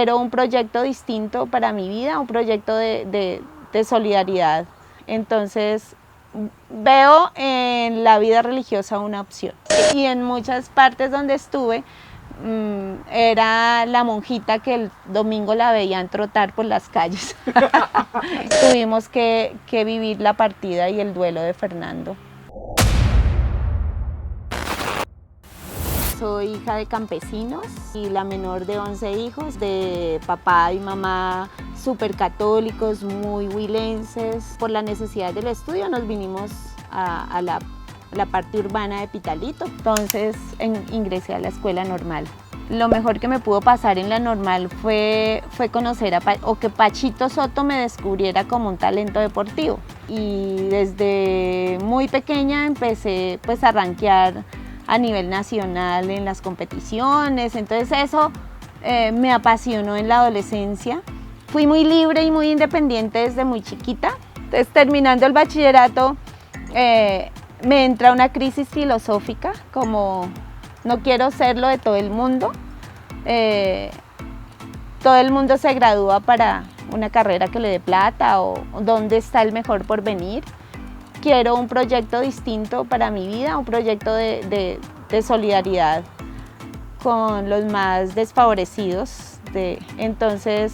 quiero un proyecto distinto para mi vida, un proyecto de solidaridad. Entonces veo en la vida religiosa una opción. Y en muchas partes donde estuve, era la monjita que el domingo la veían trotar por las calles. Tuvimos que vivir la partida y el duelo de Fernando. Soy hija de campesinos y la menor de 11 hijos, de papá y mamá súper católicos, muy huilenses. Por la necesidad del estudio nos vinimos a la parte urbana de Pitalito. Entonces ingresé a la escuela normal. Lo mejor que me pudo pasar en la normal fue conocer o que Pachito Soto me descubriera como un talento deportivo. Y desde muy pequeña empecé pues a rankear a nivel nacional en las competiciones, entonces eso me apasionó en la adolescencia. Fui muy libre y muy independiente desde muy chiquita. Entonces, terminando el bachillerato, me entra una crisis filosófica, como no quiero ser lo de todo el mundo. Todo el mundo se gradúa para una carrera que le dé plata o dónde está el mejor porvenir. Quiero un proyecto distinto para mi vida, un proyecto de solidaridad con los más desfavorecidos. Entonces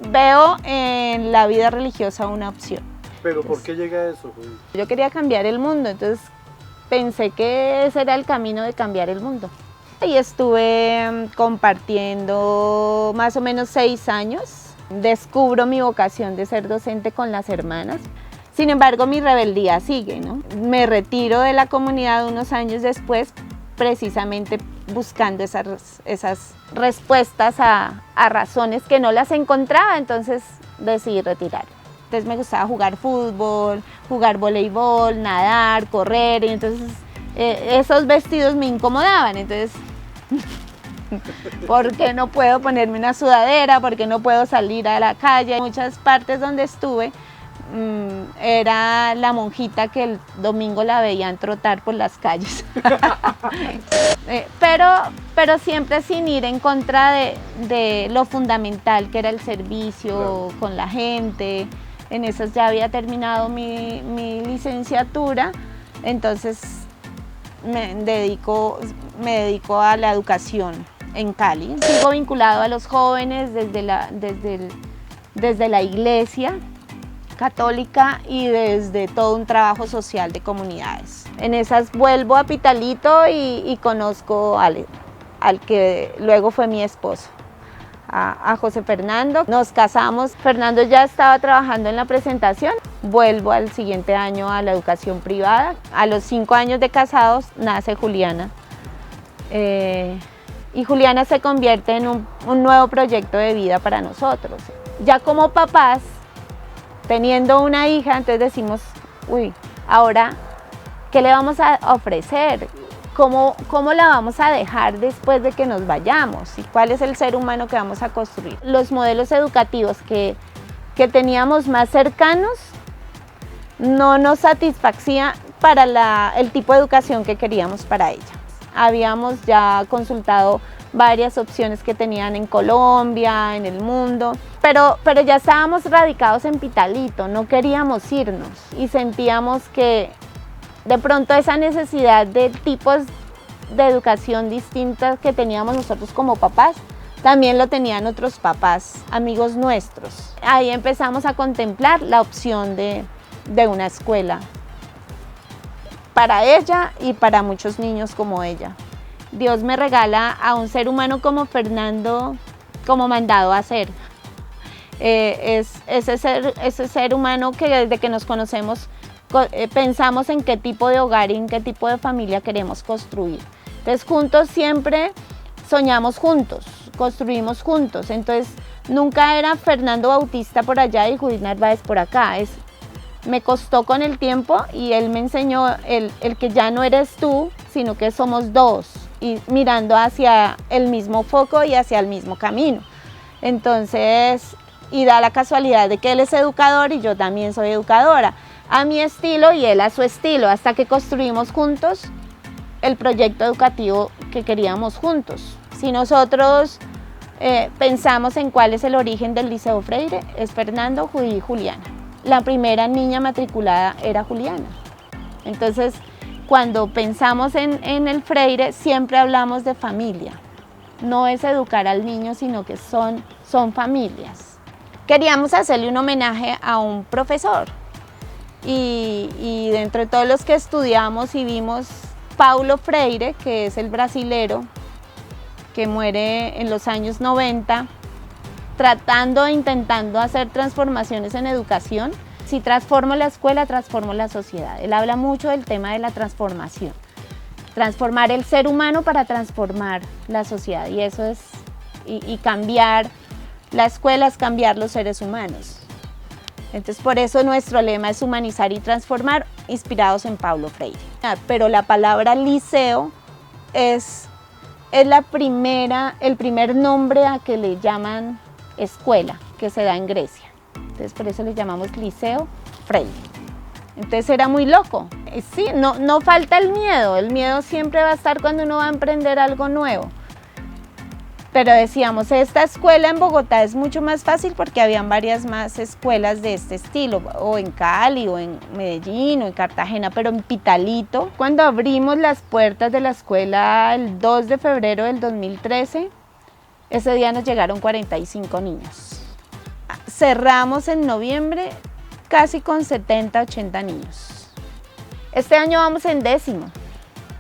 veo en la vida religiosa una opción. ¿Pero por qué llega a eso, Judith? Yo quería cambiar el mundo, entonces pensé que ese era el camino de cambiar el mundo. Y estuve compartiendo más o menos 6 años. Descubro mi vocación de ser docente con las hermanas. Sin embargo, mi rebeldía sigue, ¿no? Me retiro de la comunidad unos años después, precisamente buscando esas respuestas a razones que no las encontraba, entonces decidí retirar. Entonces me gustaba jugar fútbol, jugar voleibol, nadar, correr, y entonces esos vestidos me incomodaban, entonces ¿por qué no puedo ponerme una sudadera? ¿Por qué no puedo salir a la calle? En muchas partes donde estuve, era la monjita que el domingo la veían trotar por las calles. pero siempre sin ir en contra de lo fundamental que era el servicio con la gente. En esas ya había terminado mi licenciatura, entonces me dedico a la educación en Cali. Sigo vinculado a los jóvenes desde la iglesia católica y desde todo un trabajo social de comunidades. En esas vuelvo a Pitalito y conozco al que luego fue mi esposo, a José Fernando. Nos casamos, Fernando ya estaba trabajando en la presentación, vuelvo al siguiente año a la educación privada. A los 5 años de casados nace Juliana. Y Juliana se convierte en un nuevo proyecto de vida para nosotros. Ya como papás, teniendo una hija, entonces decimos, uy, ahora, ¿qué le vamos a ofrecer? ¿Cómo la vamos a dejar después de que nos vayamos? ¿Y cuál es el ser humano que vamos a construir? Los modelos educativos que teníamos más cercanos no nos satisfacían para el tipo de educación que queríamos para ella. Habíamos ya consultado varias opciones que tenían en Colombia, en el mundo, pero ya estábamos radicados en Pitalito, no queríamos irnos y sentíamos que de pronto esa necesidad de tipos de educación distintas que teníamos nosotros como papás, también lo tenían otros papás, amigos nuestros. Ahí empezamos a contemplar la opción de una escuela para ella y para muchos niños como ella. Dios me regala a un ser humano como Fernando como mandado a ser. Es ese ser humano que desde que nos conocemos pensamos en qué tipo de hogar y en qué tipo de familia queremos construir. Entonces juntos siempre soñamos juntos, construimos juntos. Entonces nunca era Fernando Bautista por allá y Judith Narváez por acá. Me costó con el tiempo y él me enseñó el que ya no eres tú, sino que somos dos, y mirando hacia el mismo foco y hacia el mismo camino. Entonces, y da la casualidad de que él es educador y yo también soy educadora, a mi estilo y él a su estilo, hasta que construimos juntos el proyecto educativo que queríamos juntos. Si nosotros pensamos en cuál es el origen del Liceo Freire. Es Fernando, Judy y Juliana. La primera niña matriculada era Juliana. Entonces, cuando pensamos en el Freire, siempre hablamos de familia. No es educar al niño, sino que son familias. Queríamos hacerle un homenaje a un profesor. Y dentro de todos los que estudiamos y vimos Paulo Freire, que es el brasilero que muere en los años 90, intentando hacer transformaciones en educación. Si transformo la escuela, transformo la sociedad. Él habla mucho del tema de la transformación. Transformar el ser humano para transformar la sociedad. Y eso es, y cambiar la escuela es cambiar los seres humanos. Entonces, por eso nuestro lema es humanizar y transformar, inspirados en Paulo Freire. Pero la palabra liceo es el primer nombre a que le llaman escuela, que se da en Grecia. Entonces, por eso le llamamos Liceo Freire. Entonces, era muy loco. Sí, no falta el miedo siempre va a estar cuando uno va a emprender algo nuevo. Pero decíamos, esta escuela en Bogotá es mucho más fácil porque habían varias más escuelas de este estilo, o en Cali, o en Medellín, o en Cartagena, pero en Pitalito, cuando abrimos las puertas de la escuela el 2 de febrero del 2013, ese día nos llegaron 45 niños. Cerramos en noviembre casi con 70, 80 niños. Este año vamos en 10º.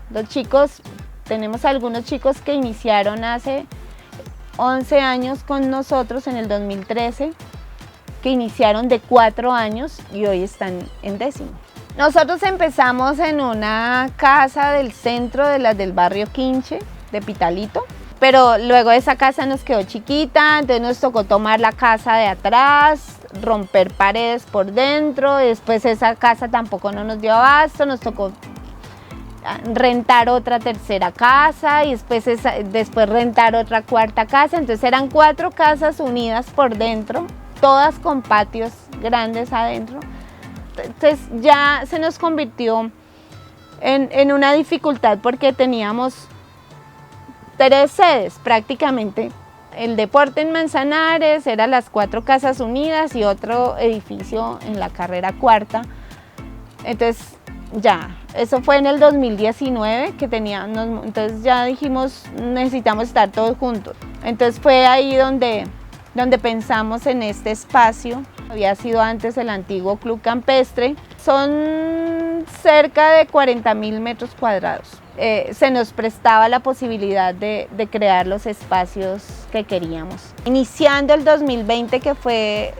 Los chicos, tenemos algunos chicos que iniciaron hace 11 años con nosotros en el 2013, que iniciaron de 4 años y hoy están en 10º. Nosotros empezamos en una casa del centro de las del barrio Quinche, de Pitalito, pero luego esa casa nos quedó chiquita, entonces nos tocó tomar la casa de atrás, romper paredes por dentro, después esa casa tampoco no nos dio abasto, nos tocó rentar otra tercera casa y después rentar otra cuarta casa. Entonces eran 4 casas unidas por dentro, todas con patios grandes adentro. Entonces ya se nos convirtió en una dificultad porque teníamos 3 sedes prácticamente. El deporte en Manzanares, eran las 4 casas unidas y otro edificio en la carrera cuarta. Entonces ya, eso fue en el 2019 que teníamos, entonces ya dijimos necesitamos estar todos juntos. Entonces fue ahí donde pensamos en este espacio. Había sido antes el antiguo Club Campestre. Son cerca de 40.000 metros cuadrados. Se nos prestaba la posibilidad de crear los espacios que queríamos. Iniciando el 2020, que fue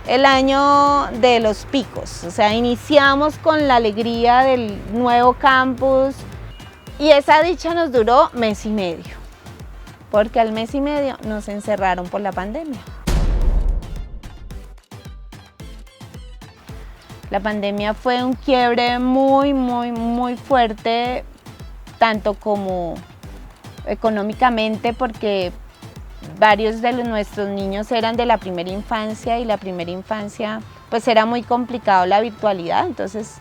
el año de los picos, o sea, iniciamos con la alegría del nuevo campus y esa dicha nos duró 1 mes y medio, porque al 1 mes y medio nos encerraron por la pandemia. La pandemia fue un quiebre muy, muy, muy fuerte, tanto como económicamente, porque varios de nuestros niños eran de la primera infancia y la primera infancia pues era muy complicado la virtualidad, entonces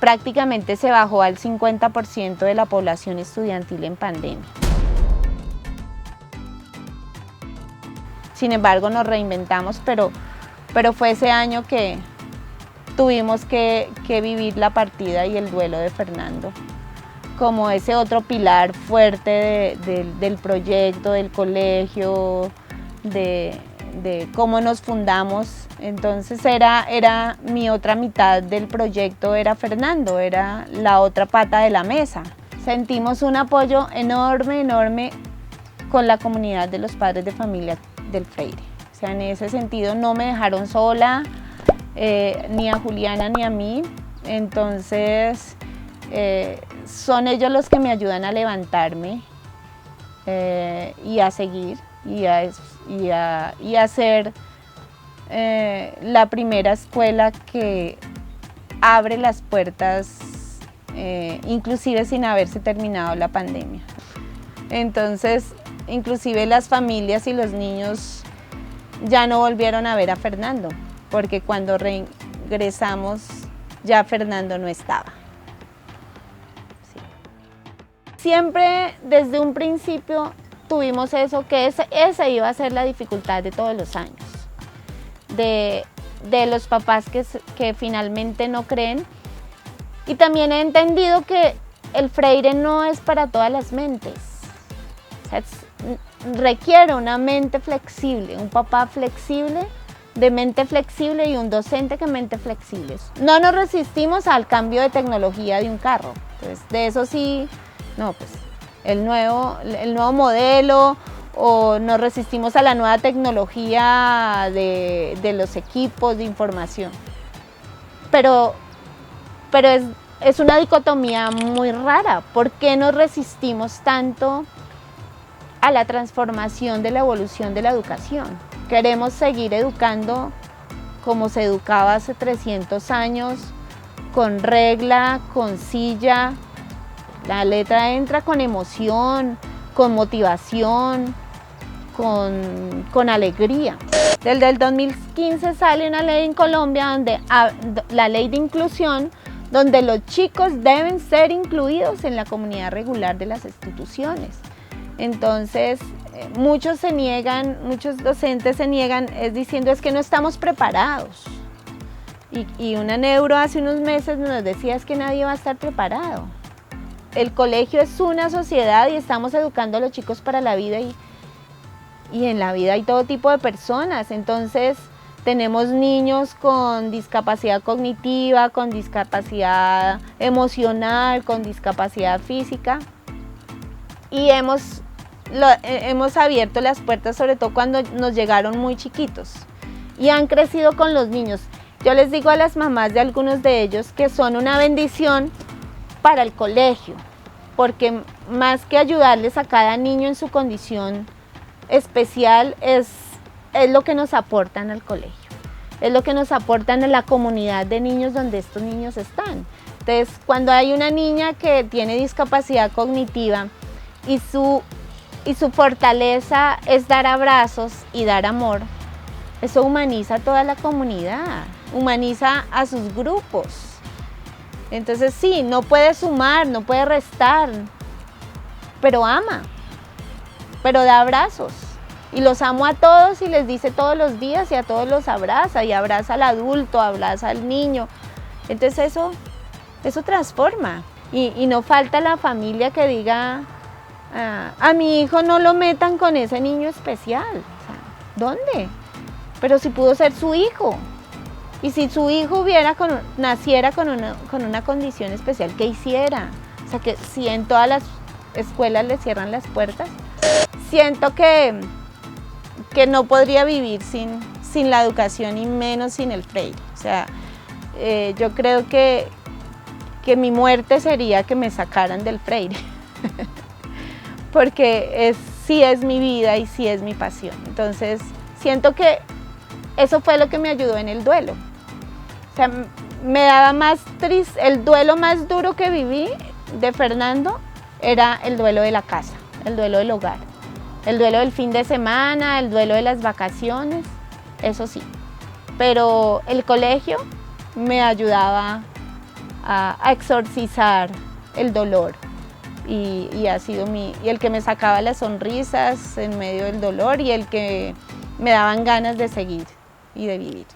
prácticamente se bajó al 50% de la población estudiantil en pandemia. Sin embargo nos reinventamos, pero fue ese año que tuvimos que vivir la partida y el duelo de Fernando, como ese otro pilar fuerte del proyecto, del colegio, de cómo nos fundamos. Entonces era mi otra mitad del proyecto, era Fernando, era la otra pata de la mesa. Sentimos un apoyo enorme, enorme con la comunidad de los padres de familia del Freire. O sea, en ese sentido no me dejaron sola, ni a Juliana ni a mí. Entonces son ellos los que me ayudan a levantarme y a seguir y a ser la primera escuela que abre las puertas, inclusive sin haberse terminado la pandemia. Entonces, inclusive las familias y los niños ya no volvieron a ver a Fernando, porque cuando regresamos ya Fernando no estaba. Sí. Siempre desde un principio tuvimos eso, que esa iba a ser la dificultad de todos los años, de los papás que finalmente no creen. Y también he entendido que el Freire no es para todas las mentes. O sea, requiere una mente flexible, un papá flexible, de mente flexible y un docente que mente flexible. No nos resistimos al cambio de tecnología de un carro. Entonces, de eso sí, no, pues el nuevo modelo, o nos resistimos a la nueva tecnología de los equipos de información. Pero es una dicotomía muy rara. ¿Por qué nos resistimos tanto a la transformación de la evolución de la educación? Queremos seguir educando como se educaba hace 300 años, con regla, con silla. La letra entra con emoción, con motivación, con alegría. Desde el 2015 sale una ley en Colombia, la ley de inclusión, donde los chicos deben ser incluidos en la comunidad regular de las instituciones. Entonces, muchos docentes se niegan, diciendo es que no estamos preparados. Y una neuro hace unos meses nos decía es que nadie va a estar preparado. El colegio es una sociedad y estamos educando a los chicos para la vida, y en la vida hay todo tipo de personas. Entonces tenemos niños con discapacidad cognitiva, con discapacidad emocional, con discapacidad física, y hemos abierto las puertas, sobre todo cuando nos llegaron muy chiquitos y han crecido con los niños. Yo les digo a las mamás de algunos de ellos que son una bendición para el colegio, porque más que ayudarles a cada niño en su condición especial, es lo que nos aportan al colegio, es lo que nos aportan a la comunidad de niños donde estos niños están. Entonces, cuando hay una niña que tiene discapacidad cognitiva y su fortaleza es dar abrazos y dar amor, eso humaniza a toda la comunidad, humaniza a sus grupos. Entonces sí, no puede sumar, no puede restar, pero ama, pero da abrazos. Y los amo a todos y les dice todos los días, y a todos los abraza, y abraza al adulto, abraza al niño. Entonces eso transforma. Y no falta la familia que diga, a mi hijo no lo metan con ese niño especial. O sea, ¿dónde? Pero si pudo ser su hijo. Y si su hijo naciera con una condición especial, ¿qué hiciera? O sea, que si en todas las escuelas le cierran las puertas, siento que no podría vivir sin la educación, y menos sin el Freire. O sea, yo creo que mi muerte sería que me sacaran del Freire, porque sí es mi vida y sí es mi pasión. Entonces, siento que eso fue lo que me ayudó en el duelo. O sea, me daba más triste, el duelo más duro que viví de Fernando era el duelo de la casa, el duelo del hogar, el duelo del fin de semana, el duelo de las vacaciones, eso sí. Pero el colegio me ayudaba a exorcizar el dolor, y ha sido y el que me sacaba las sonrisas en medio del dolor, y el que me daban ganas de seguir y de vivir.